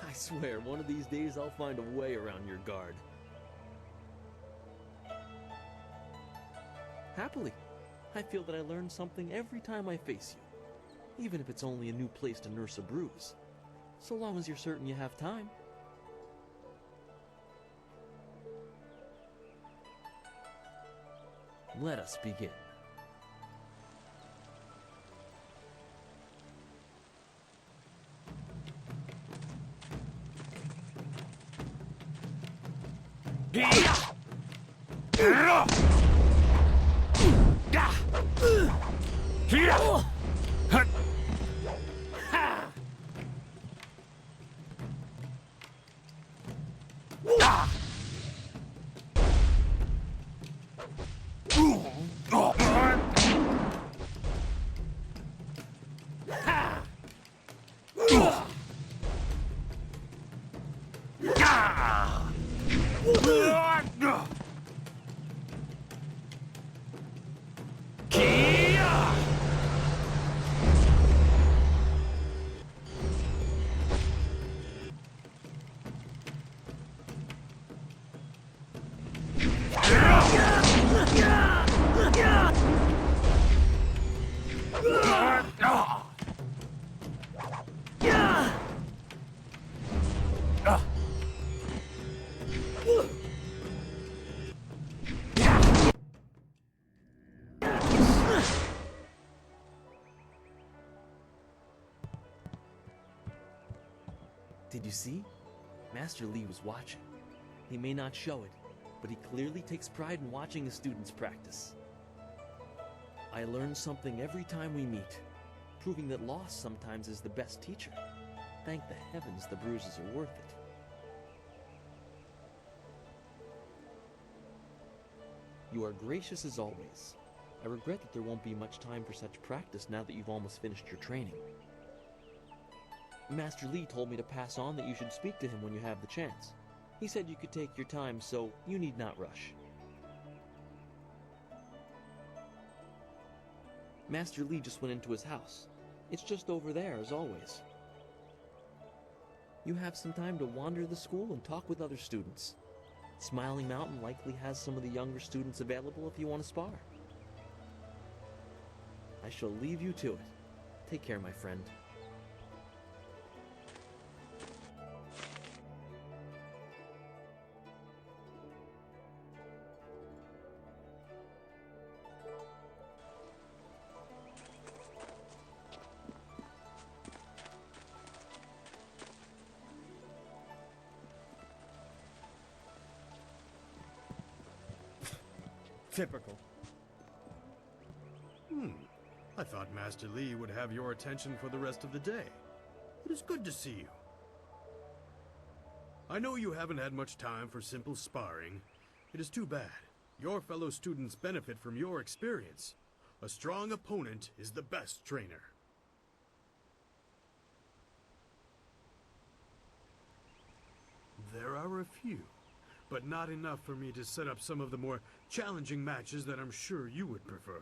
I swear, one of these days I'll find a way around your guard. Happily. I feel that I learn something every time I face you, even if it's only a new place to nurse a bruise, so long as you're certain you have time. Let us begin. Did you see? Master Lee was watching. He may not show it, but he clearly takes pride in watching his students practice. I learn something every time we meet, proving that loss sometimes is the best teacher. Thank the heavens the bruises are worth it. You are gracious as always. I regret that there won't be much time for such practice now that you've almost finished your training. Master Lee told me to pass on that you should speak to him when you have the chance. He said you could take your time, so you need not rush. Master Li just went into his house. It's just over there, as always. You have some time to wander the school and talk with other students. Smiling Mountain likely has some of the younger students available if you want to spar. I shall leave you to it. Take care, my friend. Typical. I thought Master Li would have your attention for the rest of the day. It is good to see you. I know you haven't had much time for simple sparring. It is too bad. Your fellow students benefit from your experience. A strong opponent is the best trainer. There are a few, but not enough for me to set up some of the more challenging matches that I'm sure you would prefer.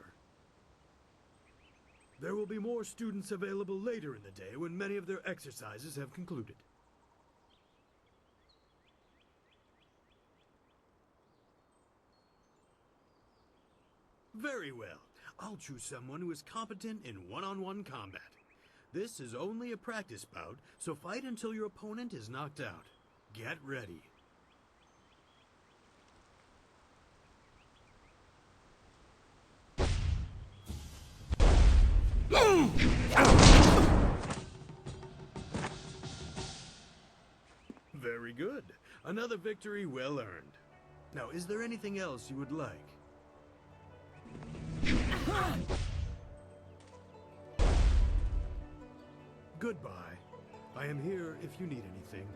There will be more students available later in the day when many of their exercises have concluded. Very well. I'll choose someone who is competent in one-on-one combat. This is only a practice bout, so fight until your opponent is knocked out. Get ready. Very good. Another victory well earned. Now, is there anything else you would like? Goodbye. I am here if you need anything.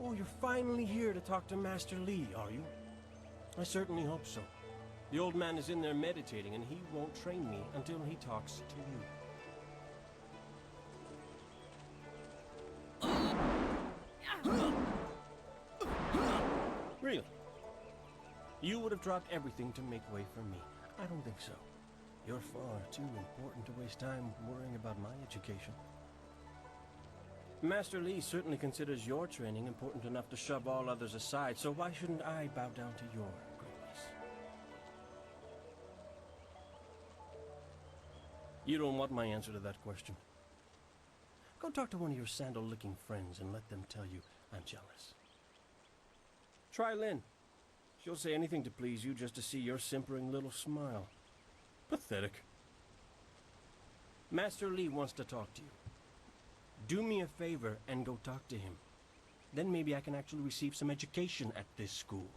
Oh, you're finally here to talk to Master Li, are you? I certainly hope so. The old man is in there meditating, and he won't train me until he talks to you. Really? You would have dropped everything to make way for me. I don't think so. You're far too important to waste time worrying about my education. Master Li certainly considers your training important enough to shove all others aside, so why shouldn't I bow down to your greatness? You don't want my answer to that question. Go talk to one of your sandal-licking friends and let them tell you I'm jealous. Try Lynn. She'll say anything to please you just to see your simpering little smile. Pathetic. Master Li wants to talk to you. Do me a favor and go talk to him. Then maybe I can actually receive some education at this school.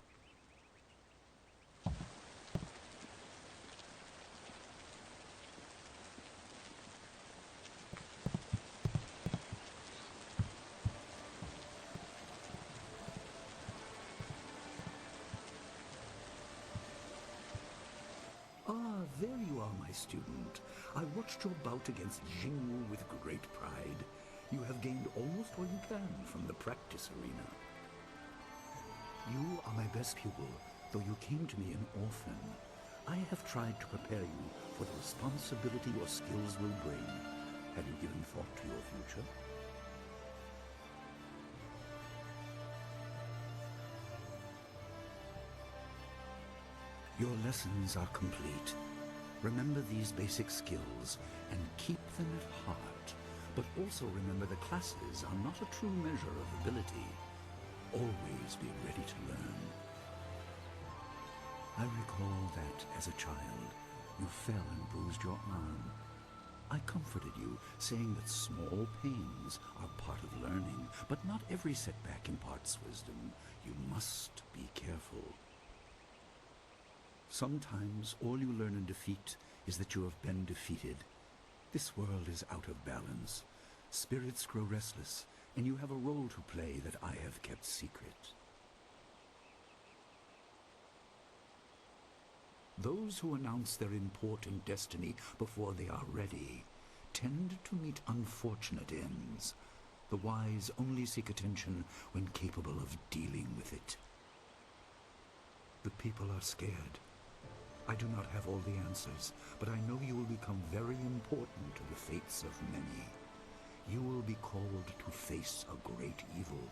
Ah, there you are, my student. I watched your bout against Jingwu with great pride. You have gained almost all you can from the practice arena. You are my best pupil, though you came to me an orphan. I have tried to prepare you for the responsibility your skills will bring. Have you given thought to your future? Your lessons are complete. Remember these basic skills and keep them at heart. But also remember the classes are not a true measure of ability. Always be ready to learn. I recall that, as a child, You fell and bruised your arm. I comforted you, saying that small pains are part of learning, but not every setback imparts wisdom. You must be careful. Sometimes all you learn in defeat is that you have been defeated. This world is out of balance. Spirits grow restless, and you have a role to play that I have kept secret. Those who announce their important destiny before they are ready tend to meet unfortunate ends. The wise only seek attention when capable of dealing with it. The people are scared. I do not have all the answers, but I know you will become very important to the fates of many. You will be called to face a great evil.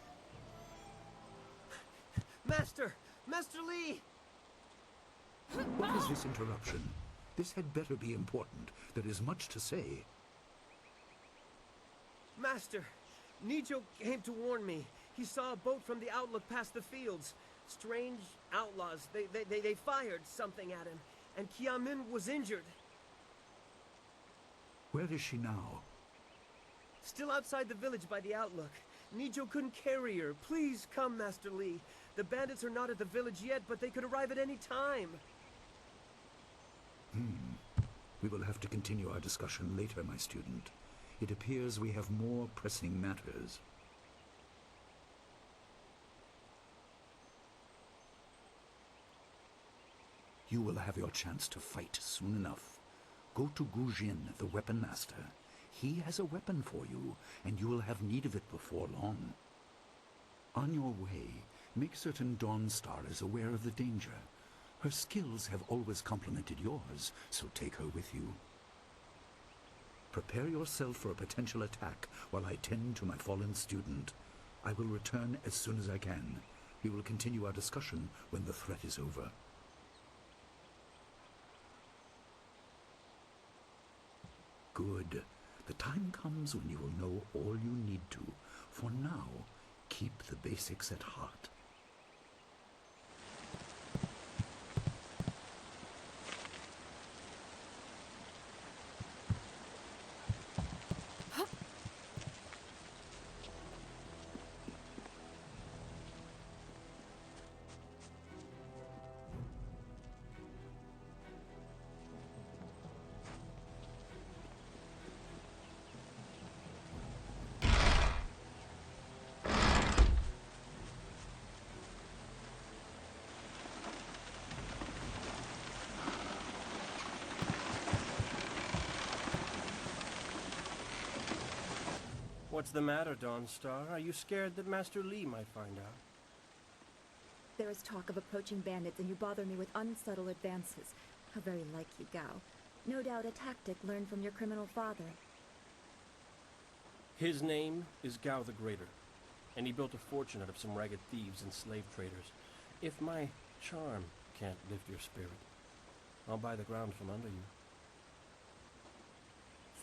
Master! Master Lee! What is this interruption? This had better be important. There is much to say. Master, Nijo came to warn me. He saw a boat from the outlook past the fields. Strange outlaws. They fired something at him, and Kiamin was injured. Where is she now? Still outside the village by the outlook. Nijo couldn't carry her. Please come, Master Lee. The bandits are not at the village yet, but they could arrive at any time. We will have to continue our discussion later, my student. It appears we have more pressing matters. You will have your chance to fight soon enough. Go to Gujin, the weapon master. He has a weapon for you, and you will have need of it before long. On your way, make certain Dawnstar is aware of the danger. Her skills have always complemented yours, so take her with you. Prepare yourself for a potential attack while I tend to my fallen student. I will return as soon as I can. We will continue our discussion when the threat is over. Good. The time comes when you will know all you need to. For now, keep the basics at heart. What's the matter, Dawnstar? Are you scared that Master Lee might find out? There is talk of approaching bandits, and you bother me with unsubtle advances. How very like you, Gao. No doubt a tactic learned from your criminal father. His name is Gao the Greater, and he built a fortune out of some ragged thieves and slave traders. If my charm can't lift your spirit, I'll buy the ground from under you.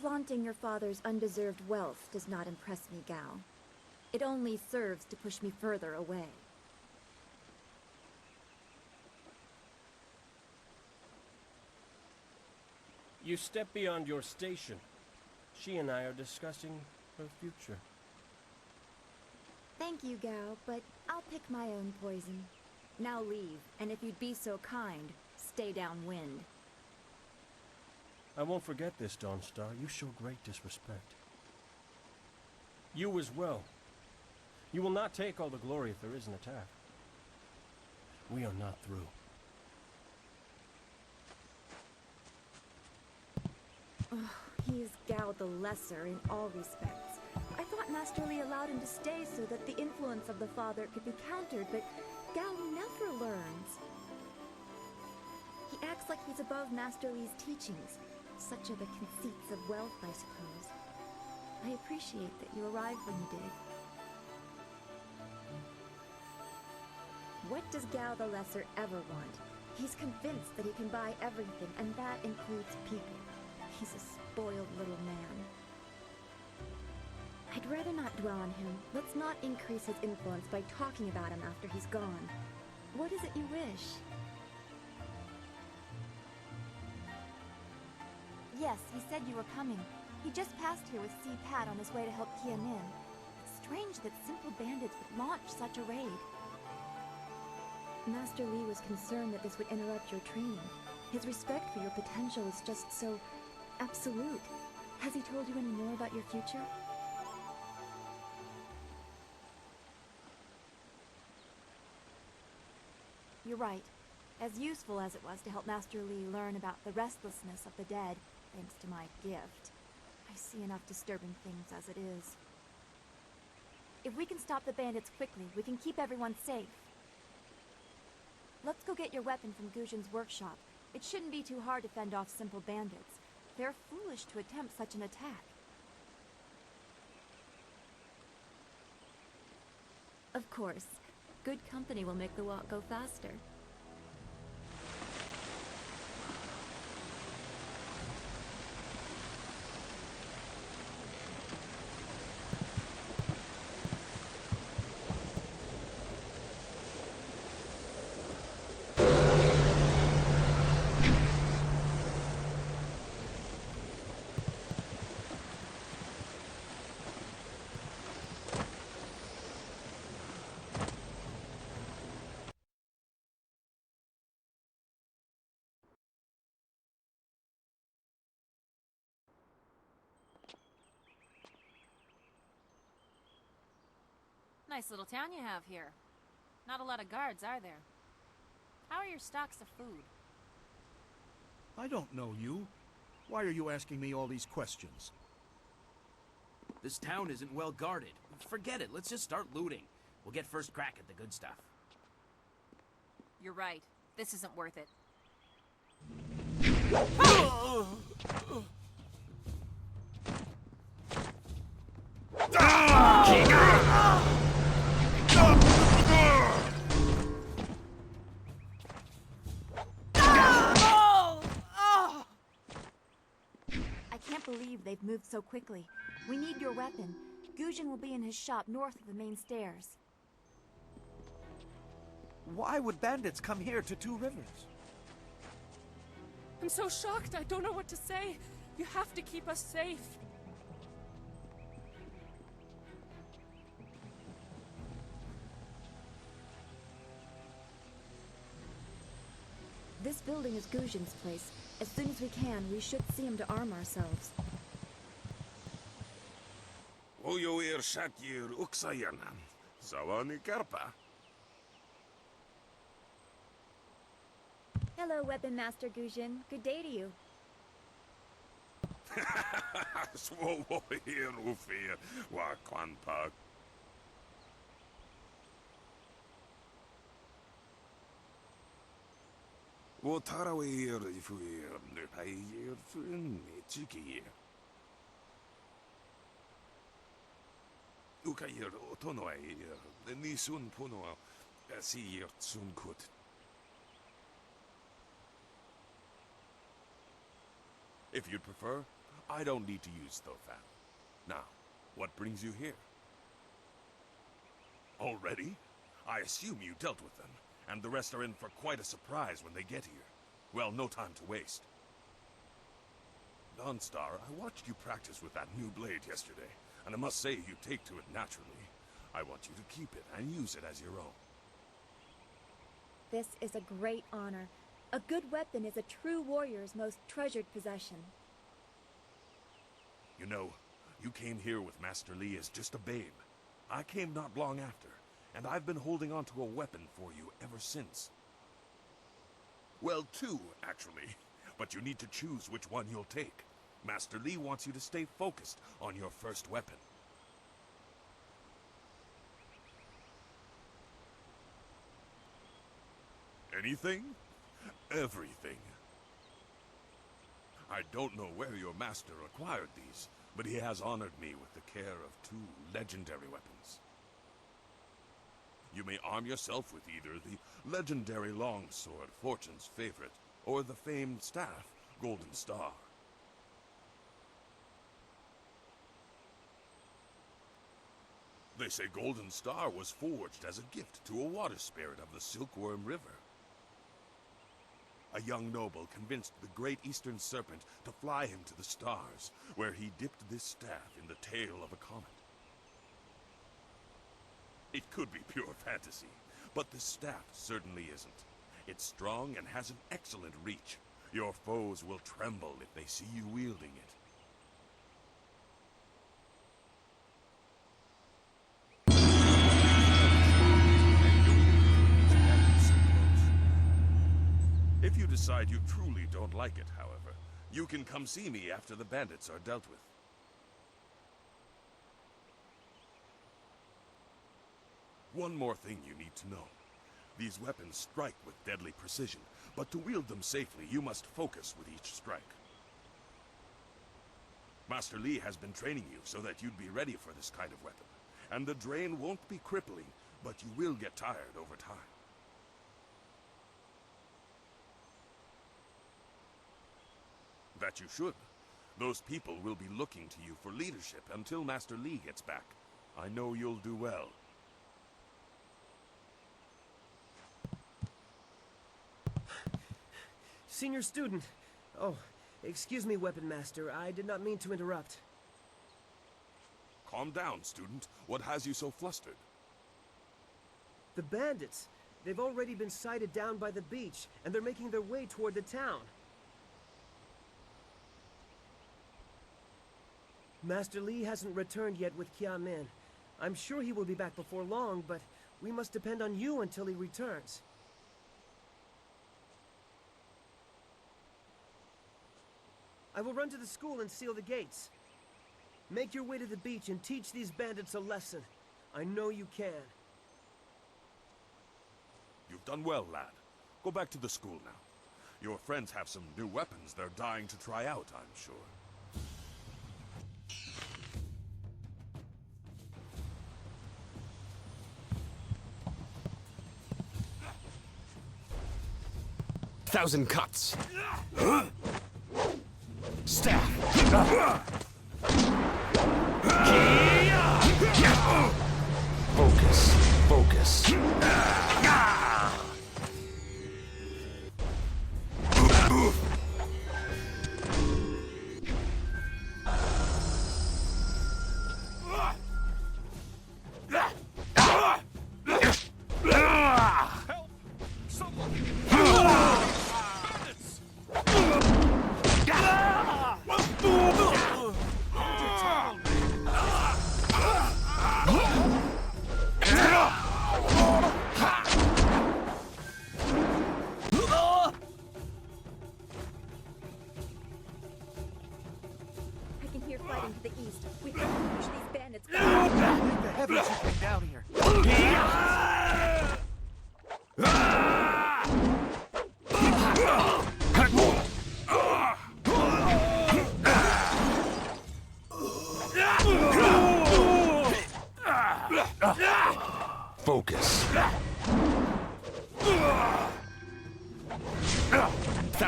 Flaunting your father's undeserved wealth does not impress me, Gao. It only serves to push me further away. You step beyond your station. She and I are discussing her future. Thank you, Gao, but I'll pick my own poison. Now leave, and if you'd be so kind, stay downwind. I won't forget this, Dawnstar. You show great disrespect. You as well. You will not take all the glory if there is an attack. We are not through. He is Gao the Lesser in all respects. I thought Master Lee allowed him to stay so that the influence of the father could be countered, but Gao never learns. He acts like he's above Master Lee's teachings. Such are the conceits of wealth, I suppose. I appreciate that you arrived when you did. What does Gao the Lesser ever want? He's convinced that he can buy everything, and that includes people. He's a spoiled little man. I'd rather not dwell on him. Let's not increase his influence by talking about him after he's gone. What is it you wish? Yes, he said you were coming. He just passed here with C. Pat on his way to help Qianin. It's strange that simple bandits would launch such a raid. Master Li was concerned that this would interrupt your training. His respect for your potential is just so absolute. Has he told you any more about your future? You're right. As useful as it was to help Master Li learn about the restlessness of the dead, thanks to my gift, I see enough disturbing things as it is. If we can stop the bandits quickly, we can keep everyone safe. Let's go get your weapon from Guzhen's workshop. It shouldn't be too hard to fend off simple bandits. They're foolish to attempt such an attack. Of course. Good company will make the walk go faster. Nice little town you have here. Not a lot of guards, are there? How are your stocks of food? I don't know you. Why are you asking me all these questions? This town isn't well guarded. Forget it, let's just start looting. We'll get first crack at the good stuff. You're right. This isn't worth it. I can't believe they've moved so quickly. We need your weapon. Guzhen will be in his shop north of the main stairs. Why would bandits come here to Two Rivers? I'm so shocked, I don't know what to say. You have to keep us safe. This building is Guzhen's place. As soon as we can, we should see him to arm ourselves. Ujoir Shatir Uksayana. Zawani Karpa. Hello, Weapon Master Guzhen. Good day to you. Swoir Ufir Wakwanpa. Wotarawir Ifuir Nupayir Fun Chiki. Ukayir Otonoair, the Nisun Puno, Asir Tsunkut. If you'd prefer, I don't need to use Thofan. Now, what brings you here? Already? I assume you dealt with them, and the rest are in for quite a surprise when they get here. Well, no time to waste. Dawnstar, I watched you practice with that new blade yesterday, and I must say you take to it naturally. I want you to keep it and use it as your own. This is a great honor. A good weapon is a true warrior's most treasured possession. You know, you came here with Master Li as just a babe. I came not long after, and I've been holding on to a weapon for you ever since. Well, two, actually. But you need to choose which one you'll take. Master Li wants you to stay focused on your first weapon. Anything? Everything. I don't know where your master acquired these, but he has honored me with the care of two legendary weapons. You may arm yourself with either the legendary longsword, Fortune's favorite, or the famed staff, Golden Star. They say Golden Star was forged as a gift to a water spirit of the Silkworm River. A young noble convinced the great eastern serpent to fly him to the stars, where he dipped this staff in the tail of a comet. It could be pure fantasy, but the staff certainly isn't. It's strong and has an excellent reach. Your foes will tremble if they see you wielding it. If you decide you truly don't like it, however, you can come see me after the bandits are dealt with. One more thing you need to know. These weapons strike with deadly precision, but to wield them safely, you must focus with each strike. Master Li has been training you so that you'd be ready for this kind of weapon, and the drain won't be crippling, but you will get tired over time. That you should. Those people will be looking to you for leadership until Master Li gets back. I know you'll do well. Senior student. Oh, excuse me, Weapon Master. I did not mean to interrupt. Calm down, student. What has you so flustered? The bandits. They've already been sighted down by the beach, and they're making their way toward the town. Master Li hasn't returned yet with Kia Min. I'm sure he will be back before long, but we must depend on you until he returns. I will run to the school and seal the gates. Make your way to the beach and teach these bandits a lesson. I know you can. You've done well, lad. Go back to the school now. Your friends have some new weapons they're dying to try out, I'm sure. Thousand cuts. Staff. Focus. Focus.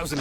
1,000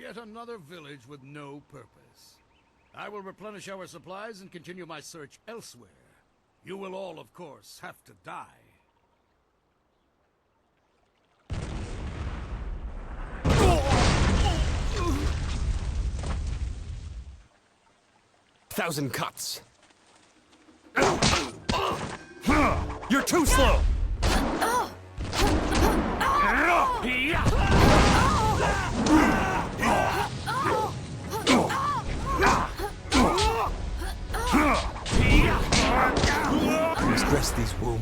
Yet another village with no purpose. I will replenish our supplies and continue my search elsewhere. You will all, of course, have to die. Thousand cuts. You're too slow. I must rest these this womb.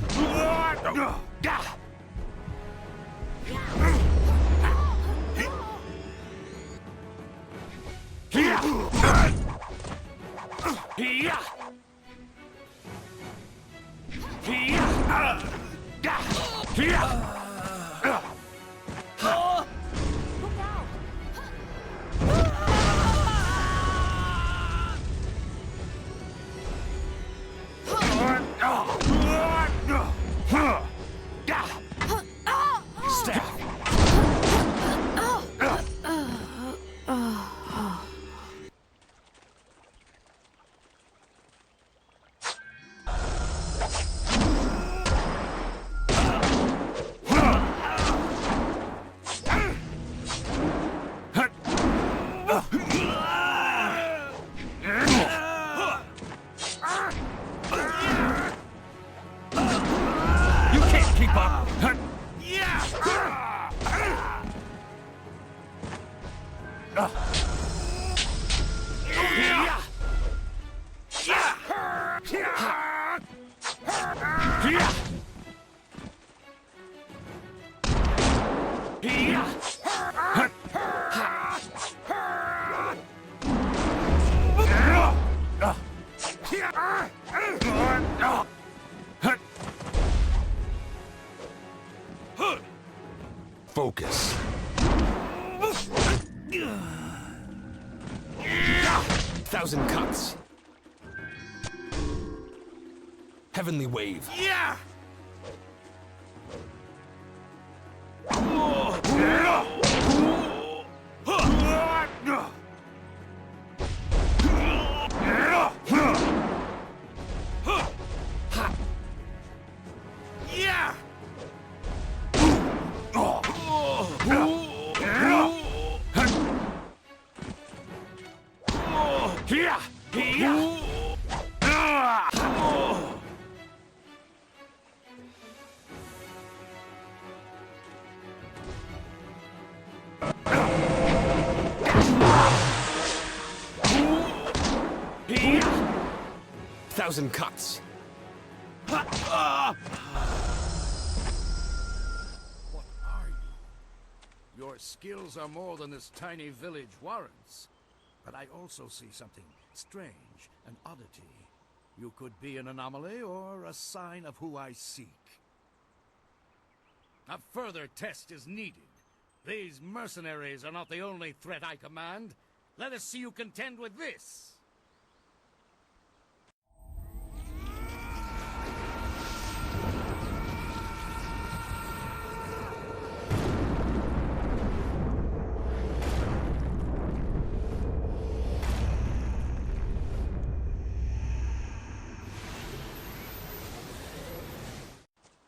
Focus. Thousand cuts. Heavenly wave. Yeah! Thousand cuts. What are you? Your skills are more than this tiny village warrants. But I also see something strange, an oddity. You could be an anomaly or a sign of who I seek. A further test is needed. These mercenaries are not the only threat I command. Let us see you contend with this.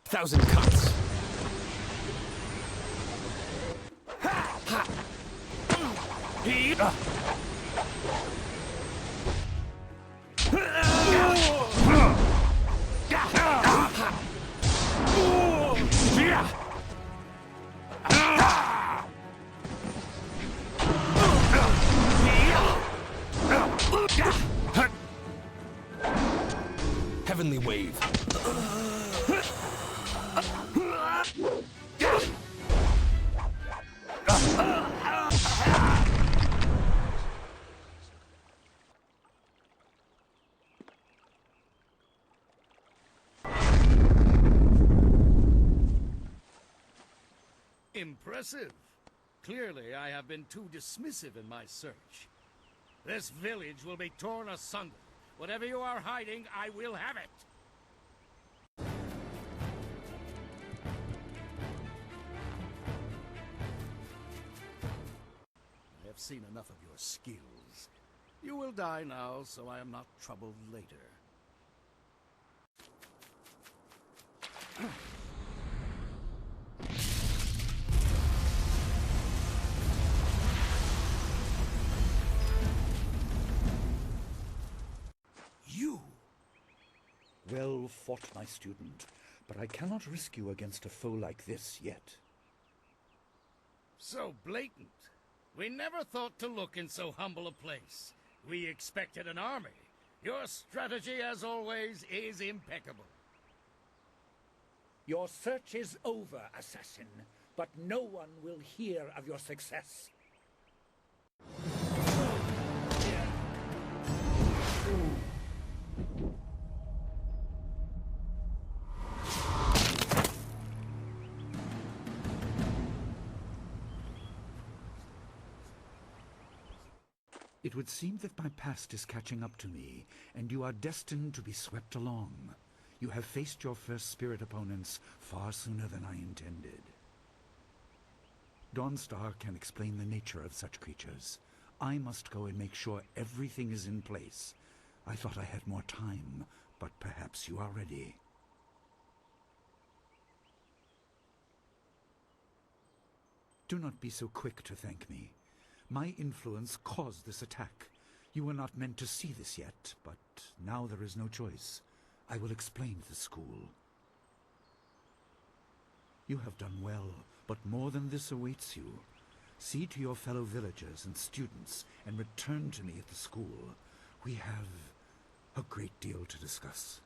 Thousand cuts. Heavenly wave. Impressive. Clearly, I have been too dismissive in my search. This village will be torn asunder. Whatever you are hiding, I will have it. I have seen enough of your skills. You will die now, so I am not troubled later. You! Well fought, my student, but I cannot risk you against a foe like this yet. So blatant. We never thought to look in so humble a place. We expected an army. Your strategy, as always, is impeccable. Your search is over, assassin, but no one will hear of your success. It would seem that my past is catching up to me, and you are destined to be swept along. You have faced your first spirit opponents far sooner than I intended. Dawnstar can explain the nature of such creatures. I must go and make sure everything is in place. I thought I had more time, but perhaps you are ready. Do not be so quick to thank me. My influence caused this attack. You were not meant to see this yet, but now there is no choice. I will explain to the school. You have done well, but more than this awaits you. See to your fellow villagers and students, and return to me at the school. We have a great deal to discuss.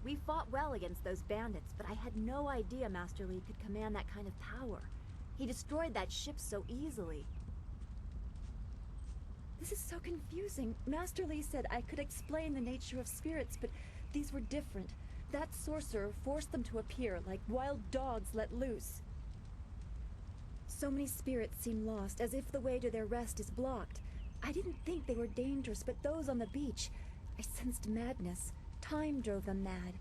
We fought well against those bandits, but I had no idea Master Li could command that kind of power. He destroyed that ship so easily. This is so confusing. Master Li said I could explain the nature of spirits, but these were different. That sorcerer forced them to appear like wild dogs let loose. So many spirits seem lost, as if the way to their rest is blocked. I didn't think they were dangerous, but those on the beach, I sensed madness. Time drove them mad.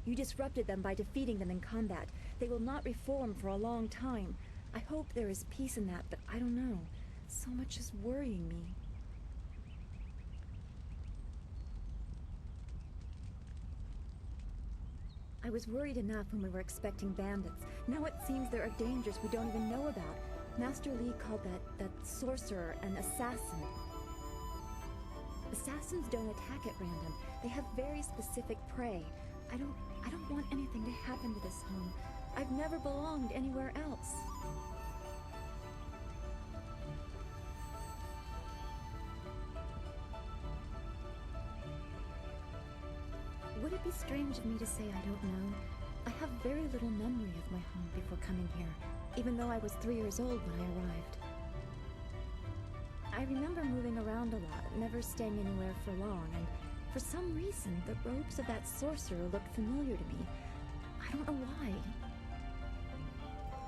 You disrupted them by defeating them in combat. They will not reform for a long time. I hope there is peace in that, but I don't know. So much is worrying me. I was worried enough when we were expecting bandits. Now it seems there are dangers we don't even know about. Master Li called that sorcerer an assassin. Assassins don't attack at random. They have very specific prey. I don't want anything to happen to this home. I've never belonged anywhere else. Would it be strange of me to say I don't know? I have very little memory of my home before coming here, even though I was 3 years old when I arrived. I remember moving around a lot, never staying anywhere for long, and for some reason, the robes of that sorcerer looked familiar to me. I don't know why.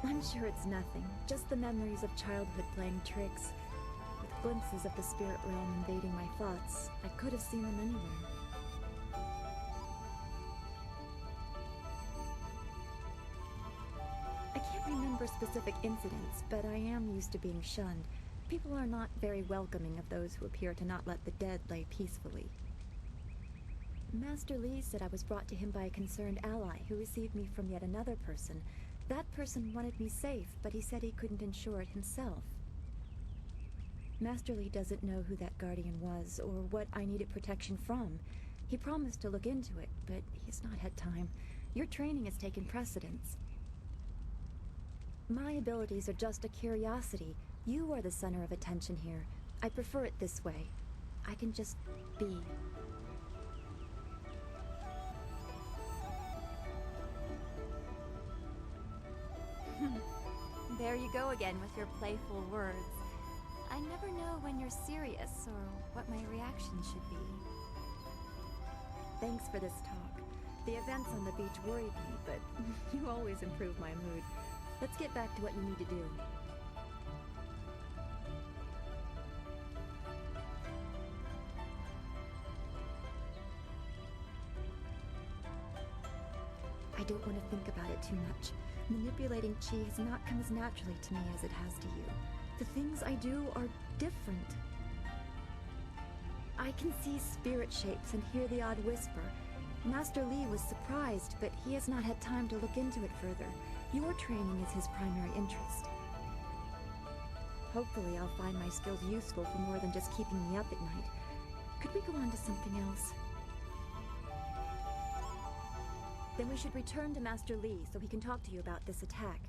I'm sure it's nothing, just the memories of childhood playing tricks. With glimpses of the spirit realm invading my thoughts, I could have seen them anywhere. I can't remember specific incidents, but I am used to being shunned. People are not very welcoming of those who appear to not let the dead lay peacefully. Master Li said I was brought to him by a concerned ally who received me from yet another person. That person wanted me safe, but he said he couldn't ensure it himself. Master Li doesn't know who that guardian was or what I needed protection from. He promised to look into it, but he's not had time. Your training has taken precedence. My abilities are just a curiosity. You are the center of attention here. I prefer it this way. I can just be. There you go again with your playful words. I never know when you're serious or what my reaction should be. Thanks for this talk. The events on the beach worried me, but you always improve my mood. Let's get back to what you need to do. I don't want to think about it too much. Manipulating chi has not come as naturally to me as it has to you. The things I do are different. I can see spirit shapes and hear the odd whisper. Master Li was surprised, but he has not had time to look into it further. Your training is his primary interest. Hopefully I'll find my skills useful for more than just keeping me up at night. Could we go on to something else? Then we should return to Master Li so he can talk to you about this attack.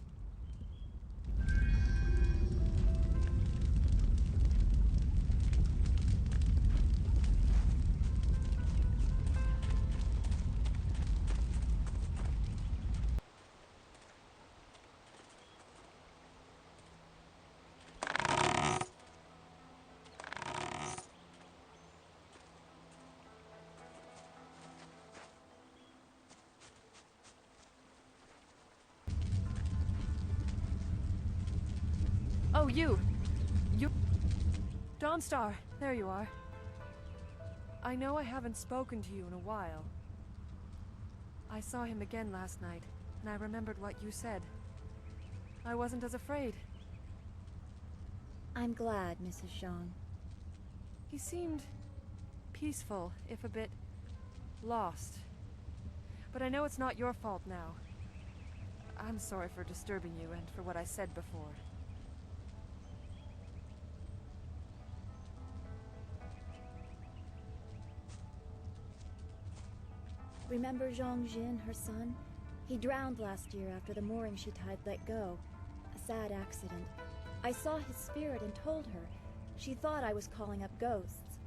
Oh, you! Dawnstar, there you are. I know I haven't spoken to you in a while. I saw him again last night, and I remembered what you said. I wasn't as afraid. I'm glad, Mrs. Zhang. He seemed peaceful, if a bit lost. But I know it's not your fault now. I'm sorry for disturbing you and for what I said before. Remember Zhang Jin, her son? He drowned last year after the mooring she tied let go. A sad accident. I saw his spirit and told her. She thought I was calling up ghosts.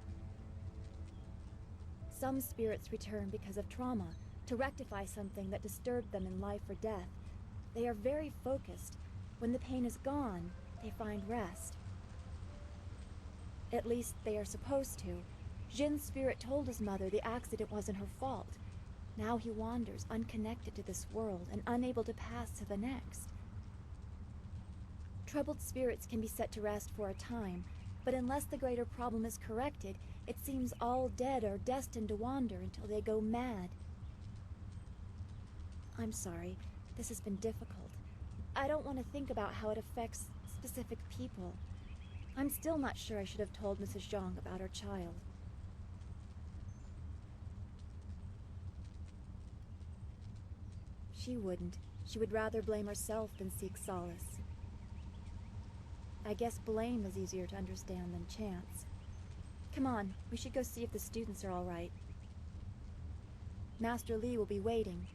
Some spirits return because of trauma, to rectify something that disturbed them in life or death. They are very focused. When the pain is gone, they find rest. At least they are supposed to. Jin's spirit told his mother the accident wasn't her fault. Now he wanders, unconnected to this world and unable to pass to the next. Troubled spirits can be set to rest for a time, but unless the greater problem is corrected, it seems all dead are destined to wander until they go mad. I'm sorry, this has been difficult. I don't want to think about how it affects specific people. I'm still not sure I should have told Mrs. Zhang about her child. She wouldn't. She would rather blame herself than seek solace. I guess blame is easier to understand than chance. Come on, we should go see if the students are all right. Master Li will be waiting.